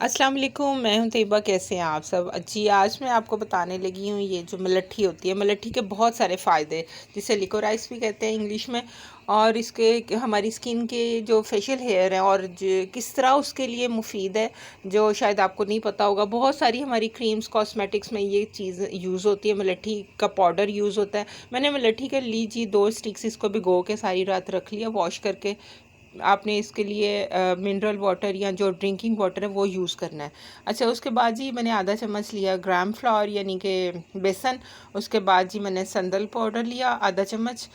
अस्सलाम वालेकुम, मैं हूं तैयबा। कैसे हैं आप सब? जी, आज मैं आपको बताने लगी हूँ ये जो मलट्ठी होती है, मलट्ठी के बहुत सारे फ़ायदे, जिसे लिकोराइस भी कहते हैं इंग्लिश में। और इसके हमारी स्किन के जो फेशियल हेयर हैं और किस तरह उसके लिए मुफीद है, जो शायद आपको नहीं पता होगा। बहुत सारी हमारी क्रीम्स कॉस्मेटिक्स में ये चीज़ यूज़ होती है, मलट्ठी का पाउडर यूज़ होता है। मैंने मलट्ठी के लीजिए 2 स्टिक्स, इसको भिगो के सारी रात रख लिया वॉश करके। आपने इसके लिए मिनरल वाटर या जो ड्रिंकिंग वाटर है वो यूज़ करना है। अच्छा, उसके बाद जी मैंने आधा चम्मच लिया ग्राम फ्लावर यानी कि बेसन। उसके बाद जी मैंने संदल पाउडर लिया आधा चम्मच।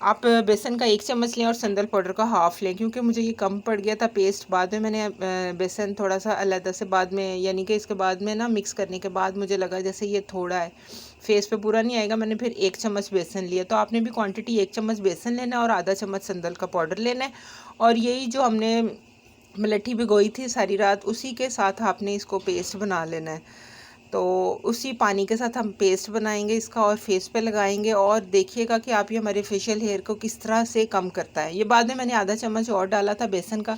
आप बेसन का 1 चम्मच लें और संदल पाउडर का हाफ़ लें, क्योंकि मुझे ये कम पड़ गया था पेस्ट। बाद में मैंने बेसन थोड़ा सा अलग से बाद में, यानी कि इसके बाद में ना मिक्स करने के बाद मुझे लगा जैसे ये थोड़ा है, फेस पे पूरा नहीं आएगा। मैंने फिर 1 चम्मच बेसन लिया। तो आपने भी क्वांटिटी 1 चम्मच बेसन लेना है और आधा चम्मच संदल का पाउडर लेना है। और यही जो हमने मलट्ठी भिगोई थी सारी रात, उसी के साथ आपने इसको पेस्ट बना लेना है। तो उसी पानी के साथ हम पेस्ट बनाएंगे इसका और फेस पे लगाएंगे, और देखिएगा कि आप ये हमारे फेशियल हेयर को किस तरह से कम करता है। ये बाद में मैंने आधा चम्मच और डाला था बेसन का,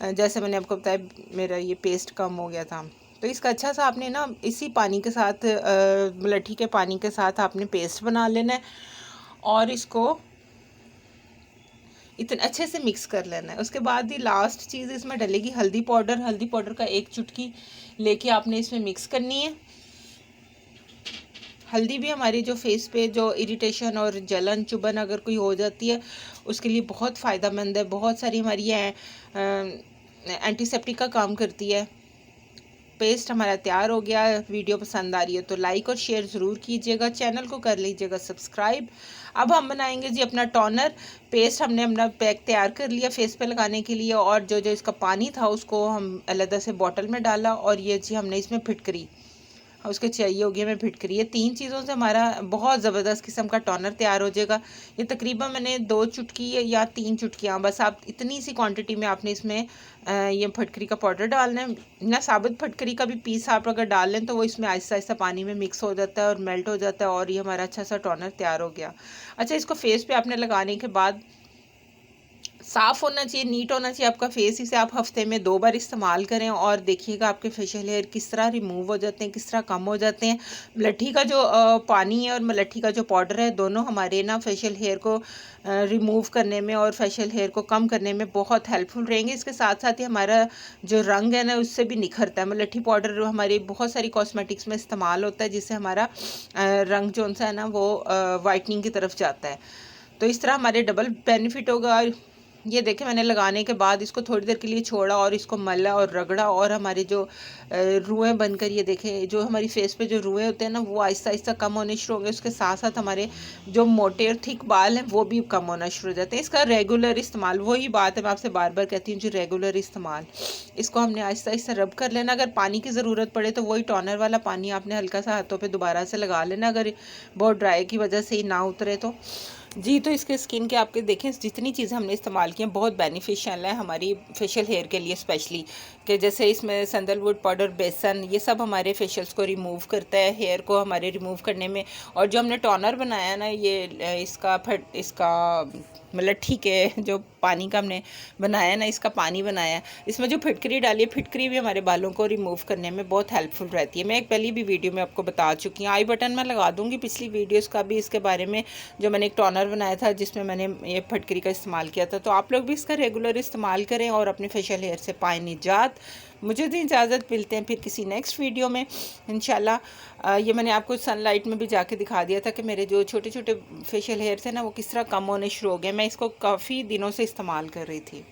जैसे मैंने आपको बताया मेरा ये पेस्ट कम हो गया था। तो इसका अच्छा सा आपने ना इसी पानी के साथ, मलट्ठी के पानी के साथ आपने पेस्ट बना लेना है और इसको इतने अच्छे से मिक्स कर लेना है। उसके बाद ही लास्ट चीज़ इसमें डलेगी हल्दी पाउडर। हल्दी पाउडर का 1 चुटकी लेके आपने इसमें मिक्स करनी है। हल्दी भी हमारी जो फेस पे जो इरिटेशन और जलन चुभन अगर कोई हो जाती है, उसके लिए बहुत फ़ायदेमंद है। बहुत सारी हमारी एंटीसेप्टिक का काम करती है। पेस्ट हमारा तैयार हो गया। वीडियो पसंद आ रही है तो लाइक और शेयर ज़रूर कीजिएगा, चैनल को कर लीजिएगा सब्सक्राइब। अब हम बनाएंगे जी अपना टोनर। पेस्ट हमने अपना पैक तैयार कर लिया फेस पे लगाने के लिए, और जो जो इसका पानी था उसको हम अलग से बॉटल में डाला, और ये जी हमने इसमें फिटकरी उसके चाहिए होगी हमें फिटकरी। ये 3 चीज़ों से हमारा बहुत ज़बरदस्त किस्म का टोनर तैयार हो जाएगा। ये तकरीबन मैंने 2 चुटकी या 3 चुटकियाँ, बस आप इतनी सी क्वांटिटी में आपने इसमें ये फटकरी का पाउडर डालना है। ना साबुत फटकरी का भी पीस आप अगर डाल लें तो वो इसमें आहिस्ता आहिस्ता पानी में मिक्स हो जाता है और मेल्ट हो जाता है, और ये हमारा अच्छा सा टोनर तैयार हो गया। अच्छा, इसको फेस पे आपने लगाने के बाद साफ़ होना चाहिए, नीट होना चाहिए आपका फेस। इसे आप हफ्ते में 2 बार इस्तेमाल करें और देखिएगा आपके फेशियल हेयर किस तरह रिमूव हो जाते हैं, किस तरह कम हो जाते हैं। मलट्ठी का जो पानी है और मलट्ठी का जो पाउडर है, दोनों हमारे ना फेशियल हेयर को रिमूव करने में और फेशियल हेयर को कम करने में बहुत हेल्पफुल रहेंगे। इसके साथ साथ ही हमारा जो रंग है ना उससे भी निखरता है। मलट्ठी पाउडर हमारी बहुत सारी कॉस्मेटिक्स में इस्तेमाल होता है, जिससे हमारा रंग जो सा है ना वो वाइटनिंग की तरफ जाता है। तो इस तरह हमारे डबल बेनिफिट होगा। ये देखें, मैंने लगाने के बाद इसको थोड़ी देर के लिए छोड़ा और इसको मला और रगड़ा, और हमारे जो रुएं बनकर, ये देखें जो हमारी फेस पे जो रुएं होते हैं ना वो आहिस्ता आहिस्ता कम होने शुरू हो गए। उसके साथ साथ हमारे जो मोटे और थिक बाल हैं वो भी कम होना शुरू हो जाते हैं। इसका रेगुलर इस्तेमाल, वही बात है मैं आपसे बार बार कहती हूँ जी, रेगुलर इस्तेमाल। इसको हमने आहिस्ता आहिस्ता रब कर लेना। अगर पानी की ज़रूरत पड़े तो वही टोनर वाला पानी आपने हल्का सा हाथों पर दोबारा से लगा लेना, अगर बहुत ड्राई की वजह से ही ना उतरे तो। जी, तो इसके स्किन के आपके देखें जितनी चीज़ें हमने इस्तेमाल की हैं बहुत बेनिफिशियल है हमारी फेशियल हेयर के लिए स्पेशली। कि जैसे इसमें सैंडलवुड पाउडर, बेसन, ये सब हमारे फेशियल्स को रिमूव करता है, हेयर को हमारे रिमूव करने में। और जो हमने टोनर बनाया ना, ये इसका मलट्ठी के जो पानी का हमने बनाया ना, इसका पानी बनाया, इसमें जो फिटकरी डाली है, फिटकरी भी हमारे बालों को रिमूव करने में बहुत हेल्पफुल रहती है। मैं एक पहली भी वीडियो में आपको बता चुकी हूँ, आई बटन में लगा दूँगी पिछली वीडियोज़ का भी इसके बारे में, जो मैंने एक टोनर बनाया था जिसमें मैंने ये फटकरी का इस्तेमाल किया था। तो आप लोग भी इसका रेगुलर इस्तेमाल करें और अपने फेशियल हेयर से पाएँ निजात। मुझे दी इजाज़त, मिलते हैं फिर किसी नेक्स्ट वीडियो में इंशाल्लाह। ये मैंने आपको सनलाइट में भी जाके दिखा दिया था कि मेरे जो छोटे छोटे फेशियल हेयर थे ना वो किस तरह कम होने शुरू हो गए। मैं इसको काफ़ी दिनों से इस्तेमाल कर रही थी।